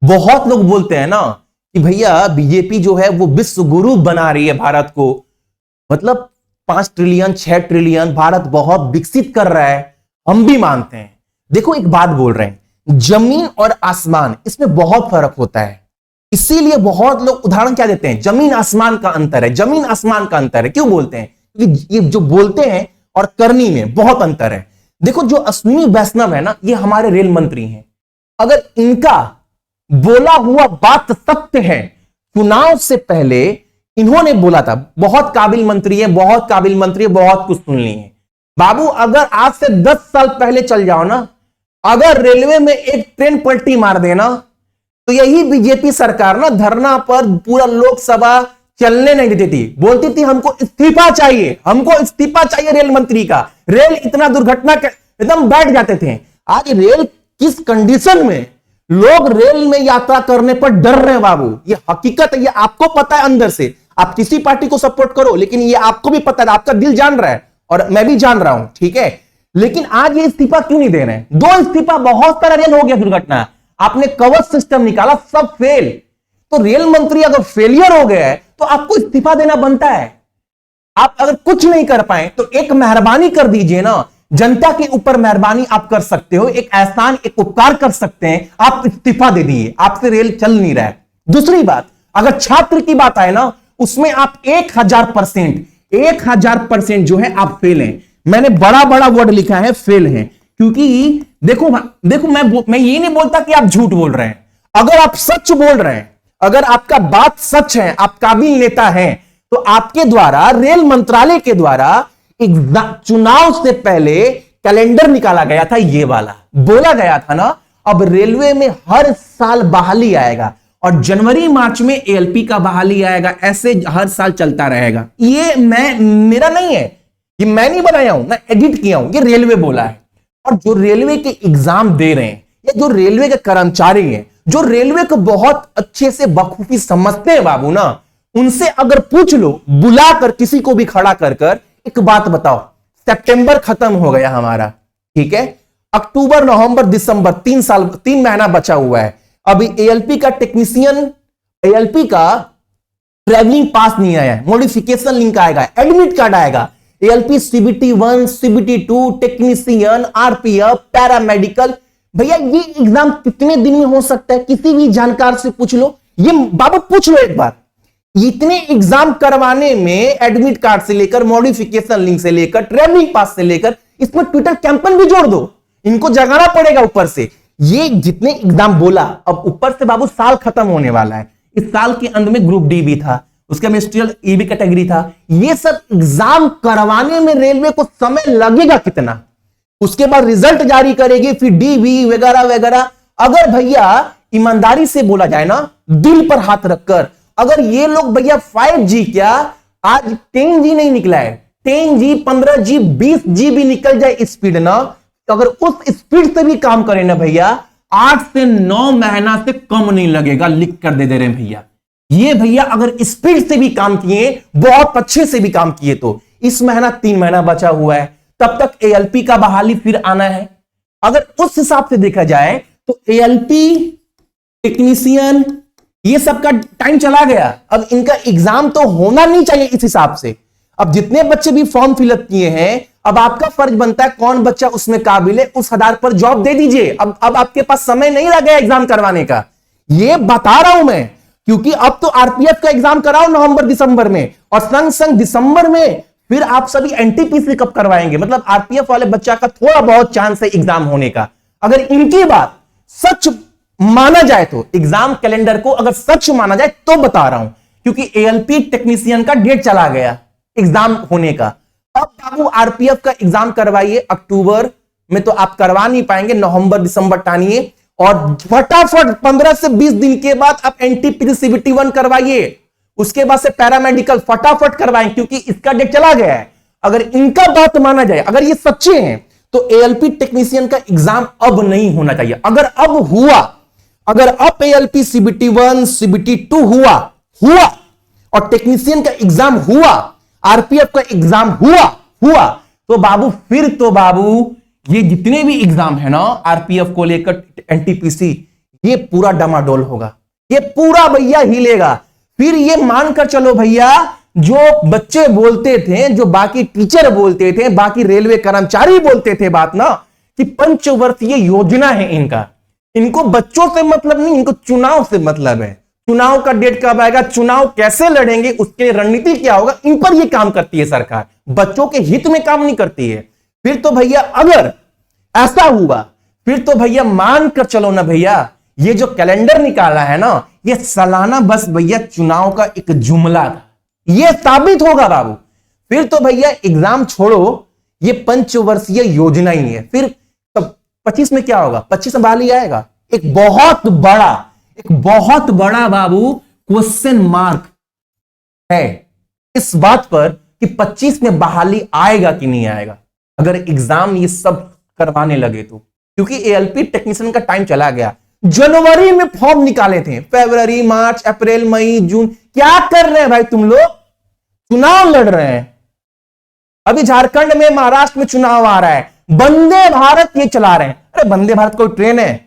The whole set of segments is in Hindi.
बहुत लोग बोलते हैं ना कि भैया बीजेपी जो है वो विश्व गुरु बना रही है भारत को, मतलब 5 ट्रिलियन 6 ट्रिलियन भारत बहुत विकसित कर रहा है। हम भी मानते हैं। देखो एक बात बोल रहे हैं, जमीन और आसमान इसमें बहुत फर्क होता है। इसीलिए बहुत लोग उदाहरण क्या देते हैं, जमीन आसमान का अंतर है, जमीन आसमान का अंतर है। क्यों बोलते हैं? क्योंकि ये जो बोलते हैं और करनी में बहुत अंतर है। देखो जो अश्विनी वैष्णव है ना, ये हमारे रेल मंत्री हैं। अगर इनका बोला हुआ बात सत्य है, चुनाव से पहले इन्होंने बोला था, बहुत काबिल मंत्री है, बहुत काबिल मंत्री है, बहुत कुछ सुन ली है बाबू। अगर आज से 10 साल पहले चल जाओ ना, अगर रेलवे में एक ट्रेन पलटी मार देना, तो यही बीजेपी सरकार ना धरना पर पूरा लोकसभा चलने नहीं देती थी, बोलती थी हमको इस्तीफा चाहिए, हमको इस्तीफा चाहिए रेल मंत्री का। रेल इतना दुर्घटना एकदम बैठ जाते थे। आज रेल किस कंडीशन में, लोग रेल में यात्रा करने पर डर रहे हैं बाबू। ये हकीकत है, ये आपको पता है अंदर से। आप किसी पार्टी को सपोर्ट करो, लेकिन ये आपको भी पता है, आपका दिल जान रहा है और मैं भी जान रहा हूं, ठीक है। लेकिन आज ये इस्तीफा क्यों नहीं दे रहे हैं? 2 इस्तीफा, बहुत सारा रेल हो गया दुर्घटना, आपने कवच सिस्टम निकाला, सब फेल। तो रेल मंत्री अगर फेलियर हो गया है तो आपको इस्तीफा देना बनता है। आप अगर कुछ नहीं कर पाए तो एक मेहरबानी कर दीजिए ना, जनता के ऊपर मेहरबानी आप कर सकते हो, एक एहसान, एक उपकार कर सकते हैं, आप इस्तीफा दे दीजिए, आपसे रेल चल नहीं रहा है। दूसरी बात, अगर छात्र की बात आए ना, उसमें आप 1000% जो है आप फेल हैं। मैंने बड़ा बड़ा वर्ड लिखा है फेल हैं, क्योंकि देखो मैं ये नहीं बोलता कि आप झूठ बोल रहे हैं। अगर आप सच बोल रहे हैं, अगर आपका बात सच है, आप काबिल नेता हैं, तो आपके द्वारा रेल मंत्रालय के द्वारा चुनाव से पहले कैलेंडर निकाला गया था, ये वाला बोला गया था ना, अब रेलवे में हर साल बहाली आएगा और जनवरी मार्च में एएलपी का बहाली आएगा, ऐसे हर साल चलता रहेगा। ये मेरा नहीं है, ये मैं नहीं बनाया हूं, मैं एडिट किया हूं, ये रेलवे बोला है। और जो रेलवे के एग्जाम दे रहे हैं या जो रेलवे के कर्मचारी हैं, जो रेलवे को बहुत अच्छे से बखूबी समझते हैं बाबू ना, उनसे अगर पूछ लो, बुलाकर किसी को भी खड़ा कर एक बात बताओ, सितंबर खत्म हो गया हमारा, ठीक है, अक्टूबर नवंबर दिसंबर 3 महीना बचा हुआ है। अभी एएलपी का टेक्नीशियन, एएलपी का ट्रैवलिंग पास नहीं आया है, मॉडिफिकेशन लिंक आएगा, एडमिट कार्ड आएगा, ALP CBT 1 CBT 2 technician, RPF, paramedical. भैया ये एग्जाम कितने दिन में हो सकता है? किसी भी जानकार से पूछ लो, ये बाबू पूछ लो एक बार। इतने एग्जाम करवाने में एडमिट कार्ड से लेकर, मॉडिफिकेशन लिंक से लेकर, ट्रैवलिंग पास से लेकर, इसमें ट्विटर कैंपेन भी जोड़ दो, इनको जगाना पड़ेगा ऊपर से। ये जितने एग्जाम बोला, अब ऊपर से बाबू साल खत्म होने वाला है। इस साल के अंत में ग्रुप डी भी था, उसका मिनिस्ट्रियल ईबी कैटेगरी था। ये सब एग्जाम करवाने में रेलवे को समय लगेगा कितना? उसके बाद रिजल्ट जारी करेगी, फिर डीबी वगैरह वगैरह। अगर भैया ईमानदारी से बोला जाए ना, दिल पर हाथ रखकर, अगर ये लोग भैया 5G क्या आज 10G नहीं निकला है, 10G 15G 20G भी निकल जाए स्पीड ना, तो अगर उस स्पीड से भी काम करें ना भैया, 8 से 9 महीना से कम नहीं लगेगा, लिख कर दे रहे हैं भैया। ये भैया अगर स्पीड से भी काम किए, बहुत अच्छे से भी काम किए, तो इस महीना 3 महीना बचा हुआ है, तब तक एएलपी का बहाली फिर आना है। अगर उस हिसाब से देखा जाए तो एएलपी, टेक्नीशियन, ये सब का टाइम चला गया। अब इनका एग्जाम तो होना नहीं चाहिए इस हिसाब से। अब जितने बच्चे भी फॉर्म फिलअप किए हैं, अब आपका फर्ज बनता है कौन बच्चा उसमें काबिल है, उस आधार पर जॉब दे दीजिए। अब आपके पास समय नहीं लगा एग्जाम करवाने का, ये बता रहा हूं मैं, क्योंकि अब तो आरपीएफ का एग्जाम कराओ नवंबर दिसंबर में, और संग दिसंबर में फिर आप सभी एनटीपीसी कब करवाएंगे? मतलब आरपीएफ वाले बच्चा का थोड़ा बहुत चांस है एग्जाम होने का। अगर इनकी बात सच माना जाए तो, एग्जाम कैलेंडर को अगर सच माना जाए तो बता रहा हूं, क्योंकि एएलपी टेक्नीशियन का डेट चला गया एग्जाम होने का। अब बाबू आरपीएफ का एग्जाम करवाइए, अक्टूबर में तो आप करवा नहीं पाएंगे, नवंबर दिसंबर टानिए, और फटाफट 15 से 20 दिन के बाद आप एनटीपीसी सीबीटी 1 करवाइए। उसके बाद से पैरामेडिकल फटाफट करवाएं, क्योंकि इसका डेट चला गया है। अगर इनका बात माना जाए, अगर ये सच्चे हैं, तो एएलपी टेक्नीशियन का एग्जाम अब नहीं होना चाहिए। अगर अब हुआ, अगर अब एएलपी सीबीटी 1 सीबीटी 2 हुआ और टेक्नीशियन का एग्जाम हुआ, आरपीएफ का एग्जाम हुआ, तो बाबू फिर तो बाबू ये जितने भी एग्जाम है ना आरपीएफ को लेकर, एनटीपीसी, ये पूरा डमाडोल होगा, ये पूरा भैया हिलेगा। फिर ये मानकर चलो भैया, जो बच्चे बोलते थे, जो बाकी टीचर बोलते थे, बाकी रेलवे कर्मचारी बोलते थे बात ना, कि पंचवर्षीय योजना है इनका, इनको बच्चों से मतलब नहीं, इनको चुनाव से मतलब है। चुनाव का डेट कब आएगा, चुनाव कैसे लड़ेंगे, उसके लिए रणनीति क्या होगा, इन पर ये काम करती है सरकार, बच्चों के हित में काम नहीं करती है। फिर तो भैया अगर ऐसा हुआ, फिर तो भैया मान कर चलो ना भैया, ये जो कैलेंडर निकाला है ना, ये सालाना बस भैया चुनाव का एक जुमला था, ये साबित होगा बाबू। फिर तो भैया एग्जाम छोड़ो, ये पंचवर्षीय योजना ही है। फिर 25 में क्या होगा, 25 में बहाली आएगा, एक बहुत बड़ा बाबू क्वेश्चन मार्क है इस बात पर कि 25 में बहाली आएगा कि नहीं आएगा, अगर एग्जाम ये सब करवाने लगे तो। क्योंकि एएलपी टेक्नीशियन का टाइम चला गया, जनवरी में फॉर्म निकाले थे, फरवरी, मार्च, अप्रैल, मई, जून, क्या कर रहे हैं भाई तुम लोग, चुनाव लड़ रहे हैं। अभी झारखंड में, महाराष्ट्र में चुनाव आ रहा है, वंदे भारत ये चला रहे हैं। अरे वंदे भारत कोई ट्रेन है,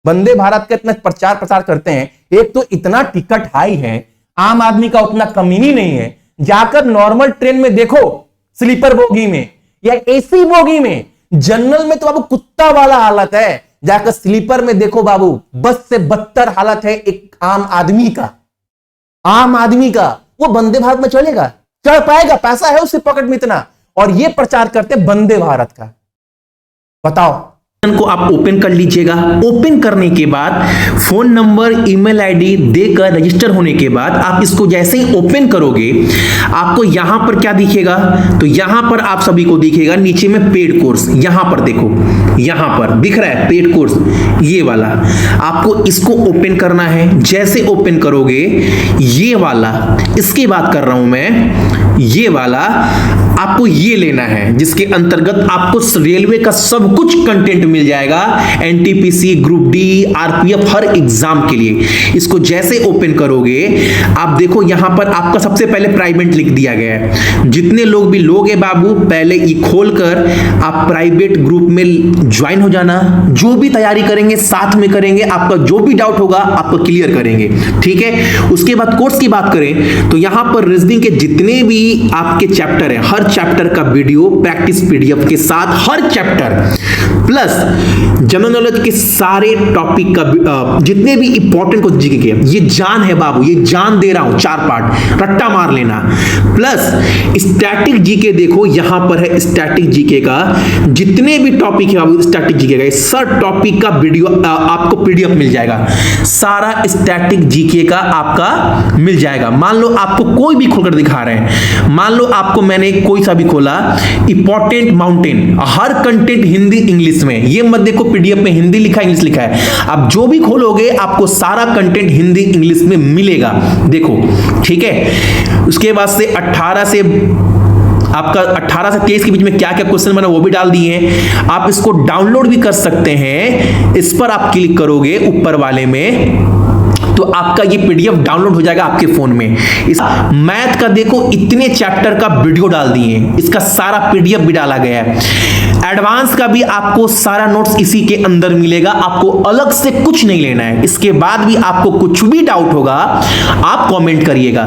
वंदे भारत का इतना प्रचार प्रसार करते हैं, एक तो इतना टिकट हाई है, आम आदमी का उतना कमीनी नहीं है, जाकर नॉर्मल ट्रेन में देखो, स्लीपर बोगी में या एसी बोगी में, जनरल में तो बाबू कुत्ता वाला हालत है, जाकर स्लीपर में देखो बाबू, बस से बदतर हालत है एक आम आदमी का। वो वंदे भारत में चलेगा, चढ़ पाएगा, पैसा है उसके पॉकेट में इतना, और ये प्रचार करते वंदे भारत का। बताओ, को आप ओपन कर लीजिएगा। ओपन करने के बाद फोन नंबर, ईमेल आईडी देकर रजिस्टर होने के बाद आप इसको जैसे ही ओपन करोगे, आपको यहां पर क्या दिखेगा, तो यहां पर आप सभी को दिखेगा नीचे में पेड कोर्स, यहां पर देखो, यहां पर दिख रहा है पेड कोर्स, ये वाला आपको इसको ओपन करना है। जैसे ओपन करोगे, ये वाला, इसकी बात कर रहा हूं मैं, ये वाला आपको ये लेना है, जिसके अंतर्गत आपको रेलवे का सब कुछ कंटेंट मिल जाएगा, एनटीपीसी, ग्रुप डी, आरपीएफ, हर एग्जाम के लिए। इसको जैसे ओपन करोगे, आप देखो यहां पर आपका सबसे पहले प्राइवेट लिख दिया गया है। जितने लोग भी लोग हैं बाबू, पहले ये खोलकर आप प्राइवेट ग्रुप में ज्वाइन हो जाना, जो भी तैयारी करेंगे साथ में करेंगे, आपका जो भी डाउट होगा आपको क्लियर करेंगे, ठीक है। उसके बाद कोर्स की बात करें तो यहां पर रीजनिंग के जितने भी आपके चैप्टर है, हर चैप्टर का वीडियो प्रैक्टिस पीडीएफ के साथ, हर चैप्टर प्लस जनरल नॉलेज के सारे टॉपिक का जितने भी इंपॉर्टेंट क्वेश्चन जीके के, ये जान है बाबू, ये जान दे रहा हूं, 4 पार्ट रट्टा मार लेना। प्लस स्टैटिक जीके देखो, यहां पर है स्टैटिक जीके का, जितने भी टॉपिक है बाबू स्टैटिक जीके का, सर टॉपिक का वीडियो आपको पीडीएफ मिल जाएगा, सारा स्टैटिक जीके का आपका मिल जाएगा। मान लो आपको कोई भी खोलकर दिखा रहे हैं, मान लो आपको मैंने कोई सा भी खोला, इंपॉर्टेंट माउंटेन, हर कंटेंट हिंदी इंग्लिश में, ये मत देखो पीडीएफ में हिंदी लिखा है इंग्लिश लिखा है, आप जो भी खोलोगे आपको सारा कंटेंट हिंदी इंग्लिश में मिलेगा, देखो, ठीक है। उसके बाद से 18 से आपका 18 से 23 के बीच में क्या क्या क्वेश्चन बना वो भी डाल दिए हैं। आप इसको डाउनलोड भी कर सकते हैं, इस पर आप क्लिक करोगे ऊपर वाले में तो आपका ये पीडीएफ डाउनलोड हो जाएगा आपके फोन में। इस मैथ का देखो इतने चैप्टर का वीडियो डाल दिए, इसका सारा पीडीएफ भी डाला गया है। एडवांस का भी आपको सारा नोट्स इसी के अंदर मिलेगा, आपको अलग से कुछ नहीं लेना है। इसके बाद भी आपको कुछ भी डाउट होगा आप कमेंट करिएगा।